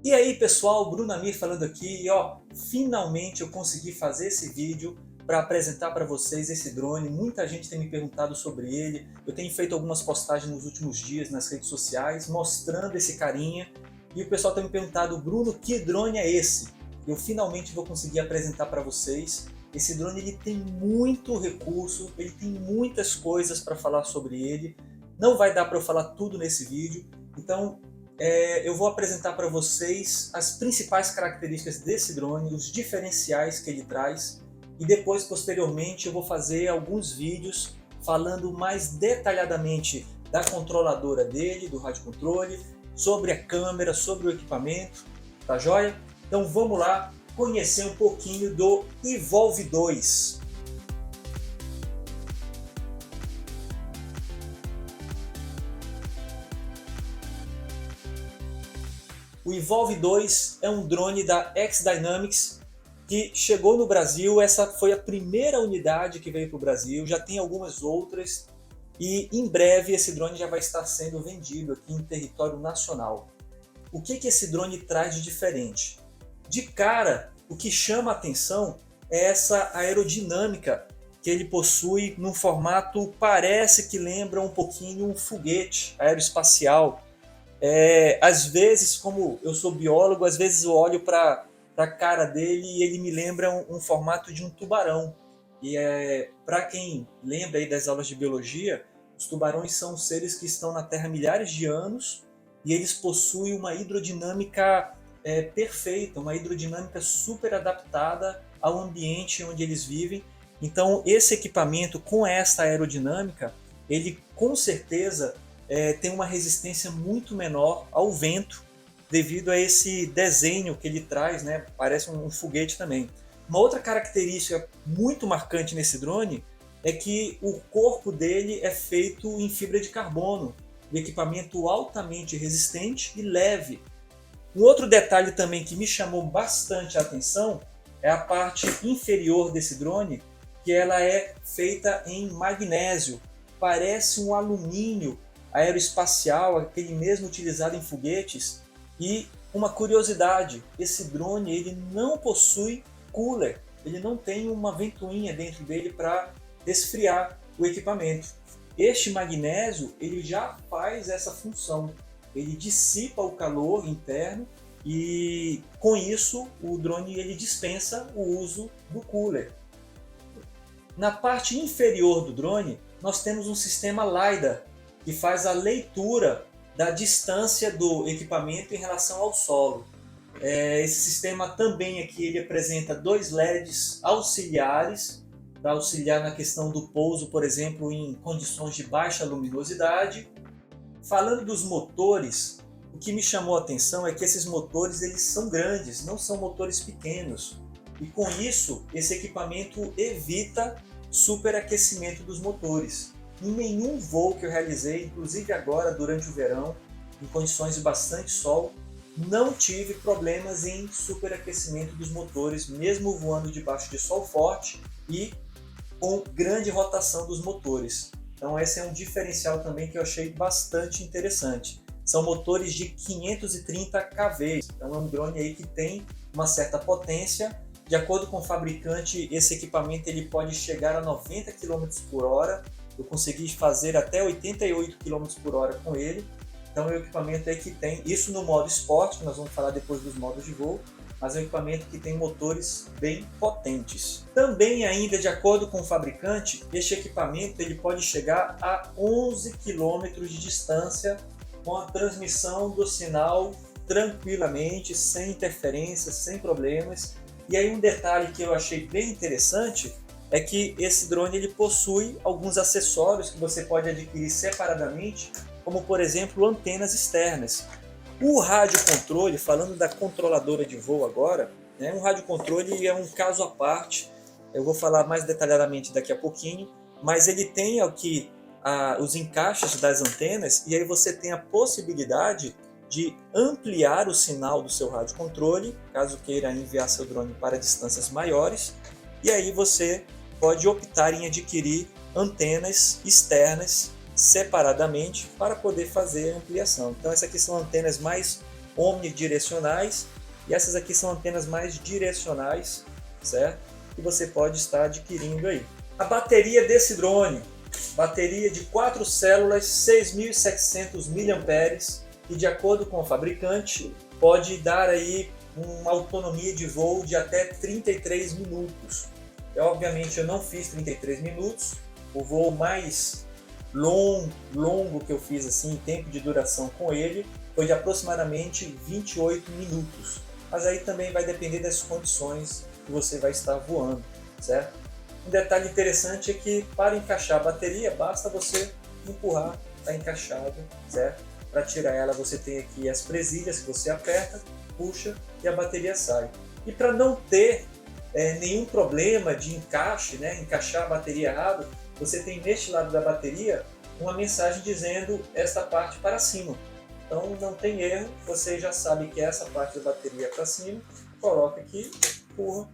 E aí pessoal, Bruno Amir falando aqui, e ó, finalmente eu consegui fazer esse vídeo para apresentar para vocês esse drone. Muita gente tem me perguntado sobre ele, eu tenho feito algumas postagens nos últimos dias nas redes sociais mostrando esse carinha, e o pessoal tem me perguntado: Bruno, que drone é esse? Eu finalmente vou conseguir apresentar para vocês. Esse drone ele tem muito recurso, ele tem muitas coisas para falar sobre ele, não vai dar para eu falar tudo nesse vídeo, então eu vou apresentar para vocês as principais características desse drone, os diferenciais que ele traz, e depois, posteriormente, eu vou fazer alguns vídeos falando mais detalhadamente da controladora dele, do rádio controle, sobre a câmera, sobre o equipamento, tá joia? Então vamos lá conhecer um pouquinho do Evolve 2. O Evolve 2 é um drone da X-Dynamics que chegou no Brasil. Essa foi a primeira unidade que veio para o Brasil, já tem algumas outras e em breve esse drone já vai estar sendo vendido aqui em território nacional. O que esse drone traz de diferente? De cara, o que chama a atenção é essa aerodinâmica que ele possui num formato, parece que lembra um pouquinho um foguete aeroespacial. Às vezes, como eu sou biólogo, às vezes eu olho para a cara dele e ele me lembra um formato de um tubarão. E para quem lembra aí das aulas de biologia, os tubarões são seres que estão na Terra há milhares de anos e eles possuem uma hidrodinâmica perfeita, uma hidrodinâmica super adaptada ao ambiente onde eles vivem. Então esse equipamento com essa aerodinâmica, ele com certeza tem uma resistência muito menor ao vento, devido a esse desenho que ele traz, né? Parece um foguete também. Uma outra característica muito marcante nesse drone é que o corpo dele é feito em fibra de carbono, um equipamento altamente resistente e leve. Um outro detalhe também que me chamou bastante a atenção é a parte inferior desse drone, que ela é feita em magnésio, parece um alumínio aeroespacial, aquele mesmo utilizado em foguetes. E uma curiosidade, esse drone ele não possui cooler, ele não tem uma ventoinha dentro dele para esfriar o equipamento. Este magnésio ele já faz essa função, ele dissipa o calor interno e com isso o drone ele dispensa o uso do cooler. Na parte inferior do drone nós temos um sistema LiDAR, que faz a leitura da distância do equipamento em relação ao solo. Esse sistema também aqui ele apresenta dois LEDs auxiliares para auxiliar na questão do pouso, por exemplo, em condições de baixa luminosidade. Falando dos motores, o que me chamou a atenção é que esses motores eles são grandes, não são motores pequenos. E com isso, esse equipamento evita superaquecimento dos motores. Em nenhum voo que eu realizei, inclusive agora durante o verão, em condições de bastante sol, não tive problemas em superaquecimento dos motores, mesmo voando debaixo de sol forte e com grande rotação dos motores. Então esse é um diferencial também que eu achei bastante interessante. São motores de 530 kV, então é um drone aí que tem uma certa potência. De acordo com o fabricante, esse equipamento ele pode chegar a 90 km por hora. Eu consegui fazer até 88 km por hora com ele. Então é um equipamento aí que tem isso no modo esporte, que nós vamos falar depois dos modos de voo, mas é um equipamento que tem motores bem potentes. Também ainda de acordo com o fabricante, este equipamento ele pode chegar a 11 km de distância com a transmissão do sinal tranquilamente, sem interferências, sem problemas. E aí um detalhe que eu achei bem interessante é que esse drone ele possui alguns acessórios que você pode adquirir separadamente, como por exemplo antenas externas. O rádio controle, falando da controladora de voo agora, né, um rádio controle é um caso à parte, eu vou falar mais detalhadamente daqui a pouquinho, mas ele tem aqui os encaixes das antenas e aí você tem a possibilidade de ampliar o sinal do seu rádio controle, caso queira enviar seu drone para distâncias maiores, e aí você pode optar em adquirir antenas externas separadamente para poder fazer a ampliação. Então essas aqui são antenas mais omnidirecionais e essas aqui são antenas mais direcionais, certo? Que você pode estar adquirindo aí. A bateria desse drone, bateria de 4 células, 6.700 mAh e de acordo com o fabricante pode dar aí uma autonomia de voo de até 33 minutos. Obviamente eu não fiz 33 minutos, o voo mais longo que eu fiz assim, em tempo de duração com ele, foi de aproximadamente 28 minutos. Mas aí também vai depender das condições que você vai estar voando, certo? Um detalhe interessante é que para encaixar a bateria, basta você empurrar, está encaixado, certo? Para tirar ela você tem aqui as presilhas que você aperta, puxa e a bateria sai. E para não ter nenhum problema de encaixe, né? Encaixar a bateria errado, você tem neste lado da bateria uma mensagem dizendo esta parte para cima. Então não tem erro, você já sabe que essa parte da bateria é para cima, coloca aqui, empurra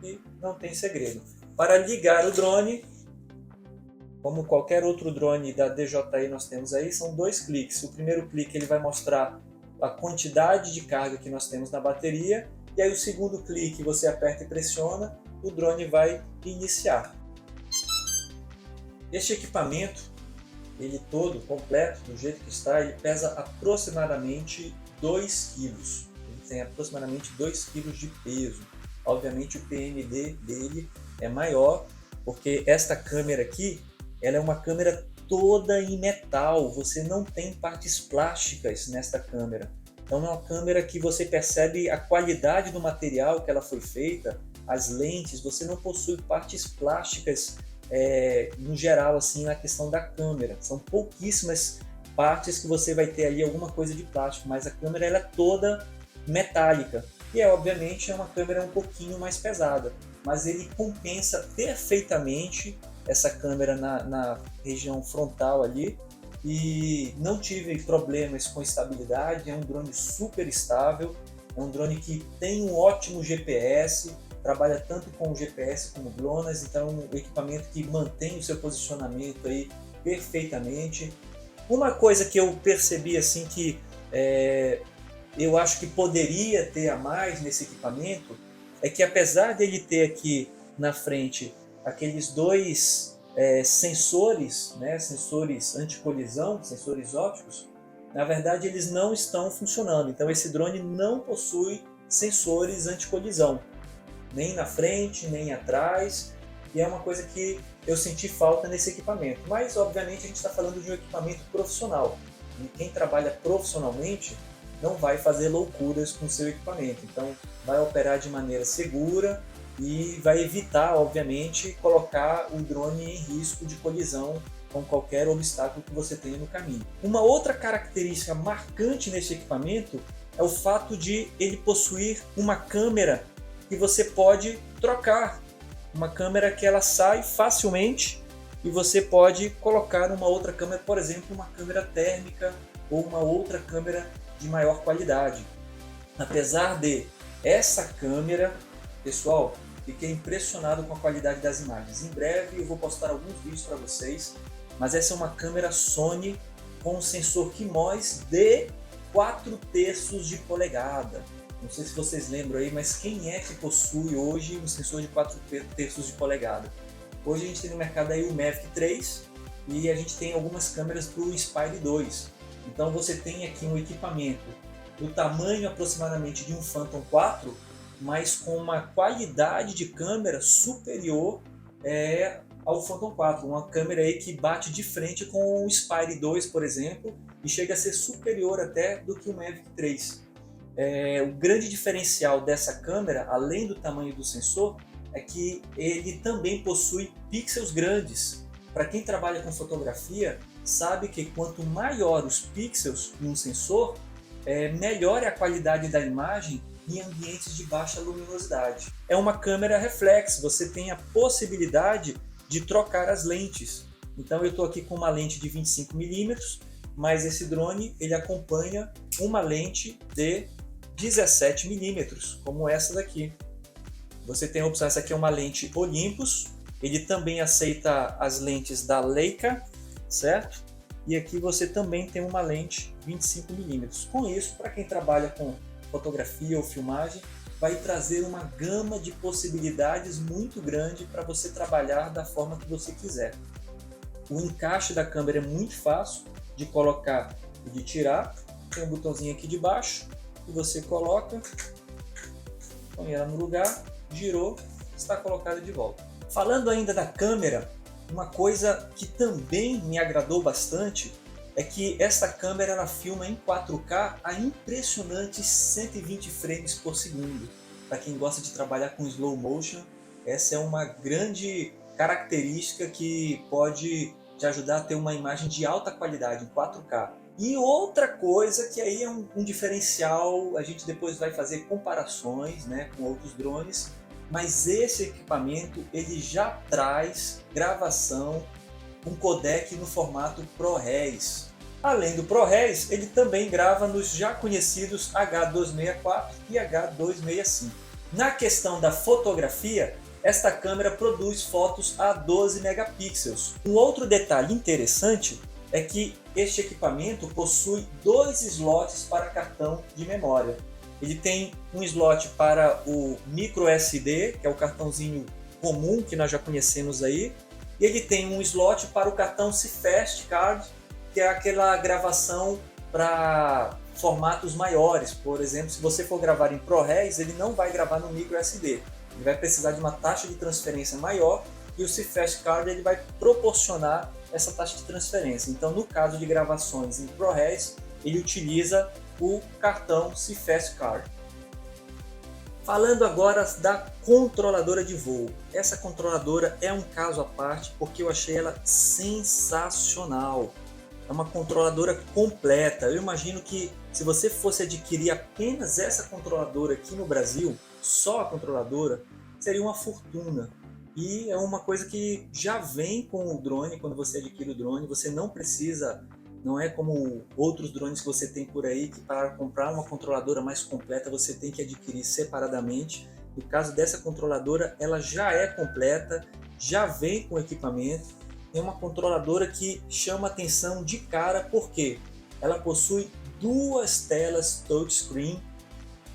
e não tem segredo. Para ligar o drone, como qualquer outro drone da DJI nós temos aí, são 2 cliques. O primeiro clique ele vai mostrar a quantidade de carga que nós temos na bateria, e aí o segundo clique você aperta e pressiona, o drone vai iniciar. Este equipamento, ele todo, completo, do jeito que está, ele pesa aproximadamente 2 kg. Ele tem aproximadamente 2 kg de peso. Obviamente o PMD dele é maior, porque esta câmera aqui, ela é uma câmera toda em metal, você não tem partes plásticas nesta câmera. Então é uma câmera que você percebe a qualidade do material que ela foi feita, as lentes, você não possui partes plásticas no geral assim na questão da câmera. São pouquíssimas partes que você vai ter ali alguma coisa de plástico, mas a câmera ela é toda metálica. E obviamente é uma câmera um pouquinho mais pesada, mas ele compensa perfeitamente essa câmera na região frontal ali, e não tive problemas com estabilidade. É um drone super estável, é um drone que tem um ótimo GPS, trabalha tanto com o GPS como GLONASS, então um equipamento que mantém o seu posicionamento aí perfeitamente. Uma coisa que eu percebi assim que eu acho que poderia ter a mais nesse equipamento é que, apesar dele ter aqui na frente aqueles 2 sensores, né, sensores anti-colisão, sensores ópticos, na verdade eles não estão funcionando. Então esse drone não possui sensores anti-colisão, nem na frente, nem atrás, e é uma coisa que eu senti falta nesse equipamento. Mas obviamente a gente está falando de um equipamento profissional, e quem trabalha profissionalmente não vai fazer loucuras com o seu equipamento, então vai operar de maneira segura e vai evitar, obviamente, colocar o drone em risco de colisão com qualquer obstáculo que você tenha no caminho. Uma outra característica marcante nesse equipamento é o fato de ele possuir uma câmera que você pode trocar, uma câmera que ela sai facilmente e você pode colocar uma outra câmera, por exemplo, uma câmera térmica ou uma outra câmera de maior qualidade. Apesar de essa câmera, pessoal, fiquei impressionado com a qualidade das imagens. Em breve eu vou postar alguns vídeos para vocês, mas essa é uma câmera Sony com um sensor CMOS de 4/3 de polegada. Não sei se vocês lembram aí, mas quem é que possui hoje um sensor de 4/3 de polegada? Hoje a gente tem no mercado aí o Mavic 3 e a gente tem algumas câmeras para o Inspire 2. Então você tem aqui um equipamento do tamanho aproximadamente de um Phantom 4, mas com uma qualidade de câmera superior ao Phantom 4. Uma câmera aí que bate de frente com o Inspire 2, por exemplo, e chega a ser superior até do que o Mavic 3. O grande diferencial dessa câmera, além do tamanho do sensor, é que ele também possui pixels grandes. Para quem trabalha com fotografia, sabe que quanto maior os pixels em um sensor, melhor é a qualidade da imagem em ambientes de baixa luminosidade. É uma câmera reflex, você tem a possibilidade de trocar as lentes. Então eu estou aqui com uma lente de 25mm, mas esse drone ele acompanha uma lente de 17mm, como essa daqui. Você tem a opção, essa aqui é uma lente Olympus, ele também aceita as lentes da Leica, certo? e aqui você também tem uma lente 25mm. Com isso, para quem trabalha com fotografia ou filmagem, vai trazer uma gama de possibilidades muito grande para você trabalhar da forma que você quiser. O encaixe da câmera é muito fácil de colocar e de tirar. Tem um botãozinho aqui de baixo que você coloca, põe ela no lugar, girou, está colocada de volta. Falando ainda da câmera, uma coisa que também me agradou bastante é que esta câmera ela filma em 4K a impressionantes 120 frames por segundo. Para quem gosta de trabalhar com slow motion, essa é uma grande característica que pode te ajudar a ter uma imagem de alta qualidade em 4K. E outra coisa que aí é um diferencial, a gente depois vai fazer comparações, né, com outros drones, mas esse equipamento ele já traz gravação, um codec no formato ProRes. Além do ProRes, ele também grava nos já conhecidos H264 e H265. Na questão da fotografia, esta câmera produz fotos a 12 megapixels. Um outro detalhe interessante é que este equipamento possui 2 slots para cartão de memória. Ele tem um slot para o microSD, que é o cartãozinho comum que nós já conhecemos aí, e ele tem um slot para o cartão CFast Card, que é aquela gravação para formatos maiores. Por exemplo, se você for gravar em ProRes, ele não vai gravar no microSD. Ele vai precisar de uma taxa de transferência maior e o CFast Card ele vai proporcionar essa taxa de transferência. Então, no caso de gravações em ProRes, ele utiliza o cartão CFast Card. Falando agora da controladora de voo. Essa controladora é um caso à parte porque eu achei ela sensacional. É uma controladora completa. Eu imagino que se você fosse adquirir apenas essa controladora aqui no Brasil, só a controladora, seria uma fortuna. E é uma coisa que já vem com o drone. Quando você adquire o drone, você não precisa, não é como outros drones que você tem por aí, que para comprar uma controladora mais completa você tem que adquirir separadamente. No caso dessa controladora, ela já é completa, já vem com equipamento. É uma controladora que chama atenção de cara porque ela possui 2 telas touchscreen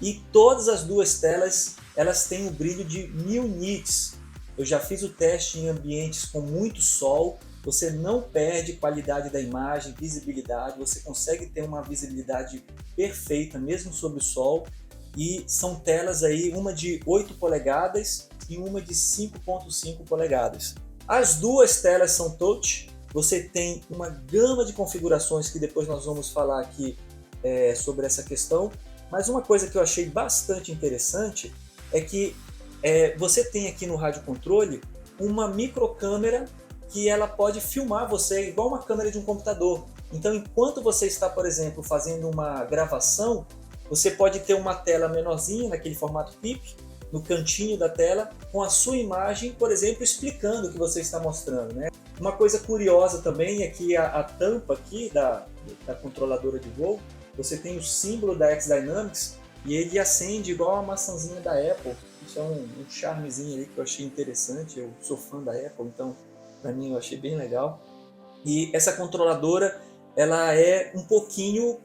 e todas as 2 telas elas têm um brilho de 1000 nits. Eu já fiz o teste em ambientes com muito sol, você não perde qualidade da imagem, visibilidade, você consegue ter uma visibilidade perfeita mesmo sob o sol, e são telas aí, uma de 8 polegadas e uma de 5.5 polegadas. As 2 telas são touch, você tem uma gama de configurações que depois nós vamos falar aqui sobre essa questão, mas uma coisa que eu achei bastante interessante é que você tem aqui no rádio controle uma microcâmera que ela pode filmar você igual uma câmera de um computador. Então, enquanto você está, por exemplo, fazendo uma gravação, você pode ter uma tela menorzinha, naquele formato PIP, no cantinho da tela, com a sua imagem, por exemplo, explicando o que você está mostrando, né? Uma coisa curiosa também é que a tampa aqui da controladora de voo, você tem o símbolo da X-Dynamics e ele acende igual a maçãzinha da Apple. Isso é um charmezinho aí que eu achei interessante. Eu sou fã da Apple, então para mim eu achei bem legal. E essa controladora, ela é um pouquinho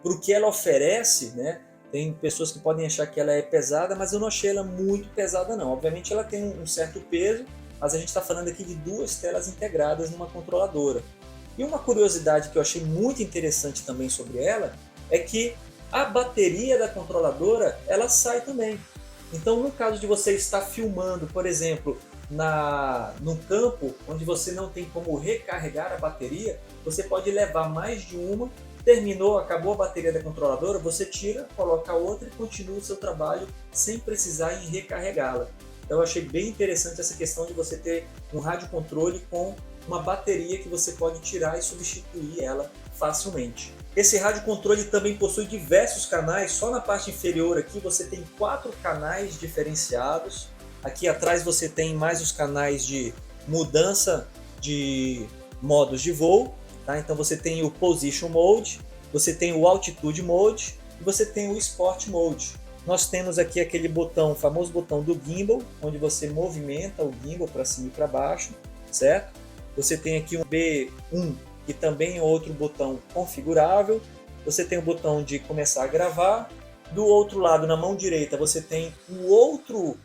para o que ela oferece, né? Tem pessoas que podem achar que ela é pesada, mas eu não achei ela muito pesada não. Obviamente ela tem um certo peso, mas a gente está falando aqui de 2 telas integradas numa controladora. E uma curiosidade que eu achei muito interessante também sobre ela é que a bateria da controladora ela sai também. Então, no caso de você estar filmando, por exemplo, no campo onde você não tem como recarregar a bateria, você pode levar mais de uma. Terminou, acabou a bateria da controladora, você tira, coloca outra e continua o seu trabalho sem precisar em recarregá-la. Então eu achei bem interessante essa questão de você ter um rádio controle com uma bateria que você pode tirar e substituir ela facilmente. Esse rádio controle também possui diversos canais, só na parte inferior aqui você tem 4 canais diferenciados. Aqui atrás você tem mais os canais de mudança de modos de voo. Tá? Então você tem o Position Mode, você tem o Altitude Mode e você tem o Sport Mode. Nós temos aqui aquele botão, o famoso botão do gimbal, onde você movimenta o gimbal para cima e para baixo, certo? Você tem aqui um B1 e também outro botão configurável. Você tem o botão de começar a gravar. Do outro lado, na mão direita, você tem um outro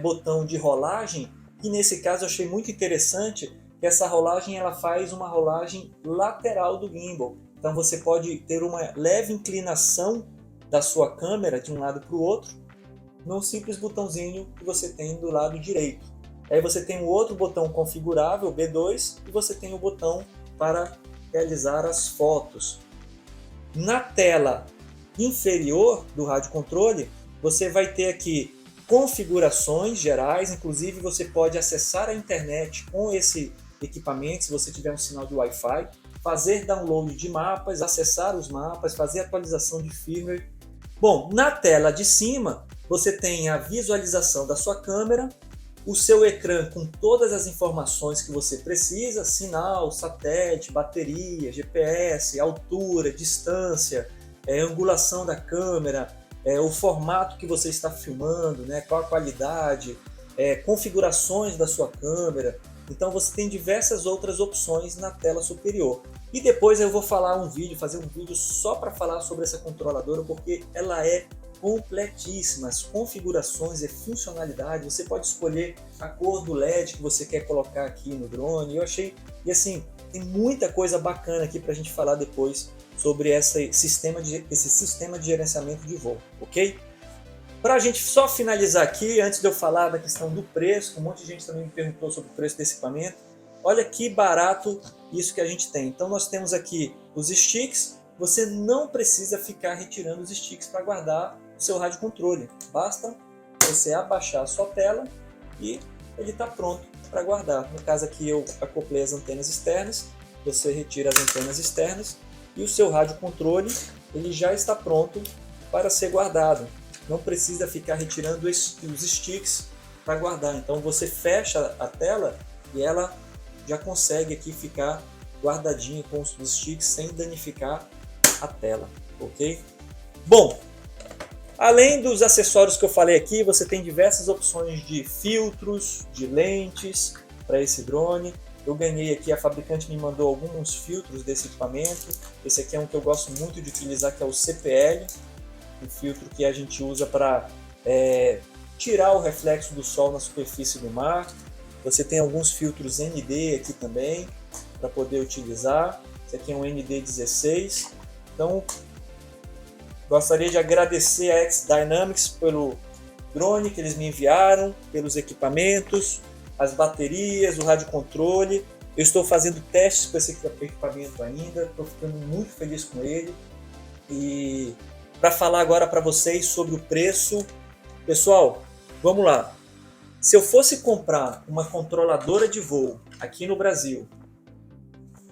botão de rolagem, que nesse caso eu achei muito interessante, que essa rolagem ela faz uma rolagem lateral do gimbal. Então você pode ter uma leve inclinação da sua câmera de um lado para o outro, num simples botãozinho que você tem do lado direito. Aí você tem o outro botão configurável, B2, e você tem o botão para realizar as fotos. Na tela inferior do rádio controle, você vai ter aqui configurações gerais, inclusive você pode acessar a internet com esse equipamento, se você tiver um sinal de Wi-Fi, fazer download de mapas, acessar os mapas, fazer atualização de firmware. Bom, na tela de cima, você tem a visualização da sua câmera, o seu ecrã com todas as informações que você precisa, sinal, satélite, bateria, GPS, altura, distância, angulação da câmera, o formato que você está filmando, né, qual a qualidade, configurações da sua câmera. Então você tem diversas outras opções na tela superior. E depois eu vou fazer um vídeo só para falar sobre essa controladora, porque ela é completíssima, as configurações e funcionalidade. Você pode escolher a cor do LED que você quer colocar aqui no drone. Eu achei, e assim, tem muita coisa bacana aqui para a gente falar depois sobre esse sistema de gerenciamento de voo, ok? Para a gente só finalizar aqui, antes de eu falar da questão do preço, um monte de gente também me perguntou sobre o preço desse equipamento. Olha que barato isso que a gente tem. Então nós temos aqui os sticks. Você não precisa ficar retirando os sticks para guardar o seu rádio controle. Basta você abaixar a sua tela e ele está pronto para guardar. No caso aqui eu acoplei as antenas externas. Você retira as antenas externas e o seu rádio controle ele já está pronto para ser guardado. Não precisa ficar retirando os sticks para guardar. Então você fecha a tela e ela já consegue aqui ficar guardadinho com os sticks sem danificar a tela, ok? Bom, além dos acessórios que eu falei aqui, você tem diversas opções de filtros, de lentes para esse drone. Eu ganhei aqui, a fabricante me mandou alguns filtros desse equipamento. Esse aqui é um que eu gosto muito de utilizar, que é o CPL, um filtro que a gente usa para tirar o reflexo do sol na superfície do mar. Você tem alguns filtros ND aqui também para poder utilizar. Esse aqui é um ND16. Então, gostaria de agradecer a X Dynamics pelo drone que eles me enviaram, pelos equipamentos, as baterias, o rádio controle. Eu estou fazendo testes com esse equipamento ainda, estou ficando muito feliz com ele. E para falar agora para vocês sobre o preço, pessoal, vamos lá. Se eu fosse comprar uma controladora de voo aqui no Brasil,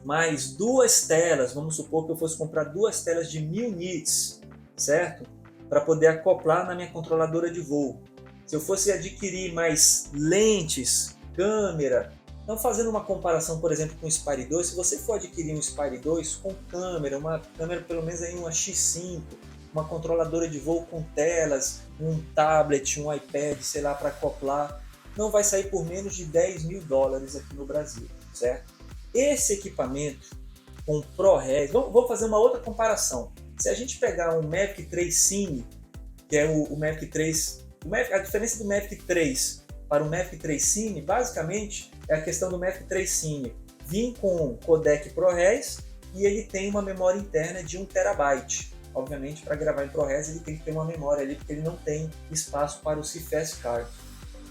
mais duas telas, vamos supor que eu fosse comprar duas telas de 1000 nits, certo? Para poder acoplar na minha controladora de voo. Se eu fosse adquirir mais lentes, câmera, não fazendo uma comparação, por exemplo, com o Spire 2, se você for adquirir um Spire 2 com câmera, uma câmera pelo menos aí uma X5, uma controladora de voo com telas, um tablet, um iPad, sei lá, para acoplar, não vai sair por menos de $10.000 aqui no Brasil, certo? Esse equipamento com ProRes, vamos fazer uma outra comparação. Se a gente pegar um Mavic 3 Cine, que é o Mavic 3, a diferença do Mavic 3 para o Mavic 3 Cine, basicamente, é a questão do Mavic 3 Cine vir com codec ProRes e ele tem uma memória interna de 1 TB. Obviamente, para gravar em ProRes ele tem que ter uma memória ali, porque ele não tem espaço para o CFS Card.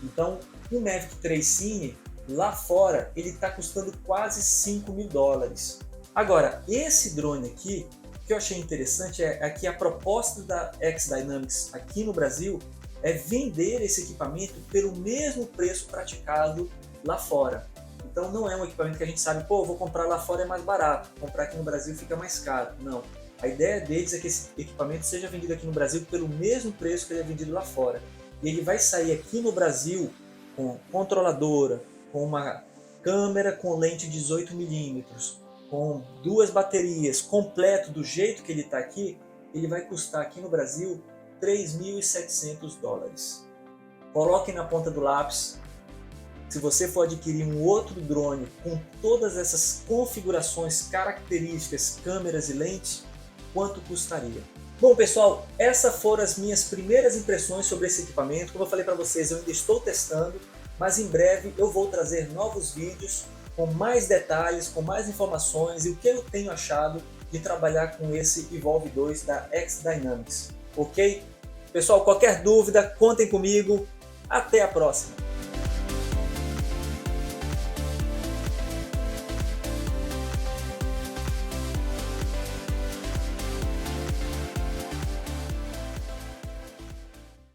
Então, o Mavic 3 Cine, lá fora, ele está custando quase $5.000. Agora, esse drone aqui, o que eu achei interessante é que a proposta da X Dynamics aqui no Brasil é vender esse equipamento pelo mesmo preço praticado lá fora. Então não é um equipamento que a gente sabe, pô, vou comprar lá fora é mais barato, comprar aqui no Brasil fica mais caro. Não. A ideia deles é que esse equipamento seja vendido aqui no Brasil pelo mesmo preço que ele é vendido lá fora. E ele vai sair aqui no Brasil com controladora, com uma câmera com lente 18mm, com duas baterias, completo do jeito que ele está aqui, ele vai custar aqui no Brasil $3.700. Coloquem na ponta do lápis se você for adquirir um outro drone com todas essas configurações, características, câmeras e lentes, quanto custaria? Bom pessoal, essas foram as minhas primeiras impressões sobre esse equipamento. Como eu falei para vocês, eu ainda estou testando, mas em breve eu vou trazer novos vídeos com mais detalhes, com mais informações e o que eu tenho achado de trabalhar com esse Evolve 2 da X-Dynamics, ok? Pessoal, qualquer dúvida, contem comigo. Até a próxima!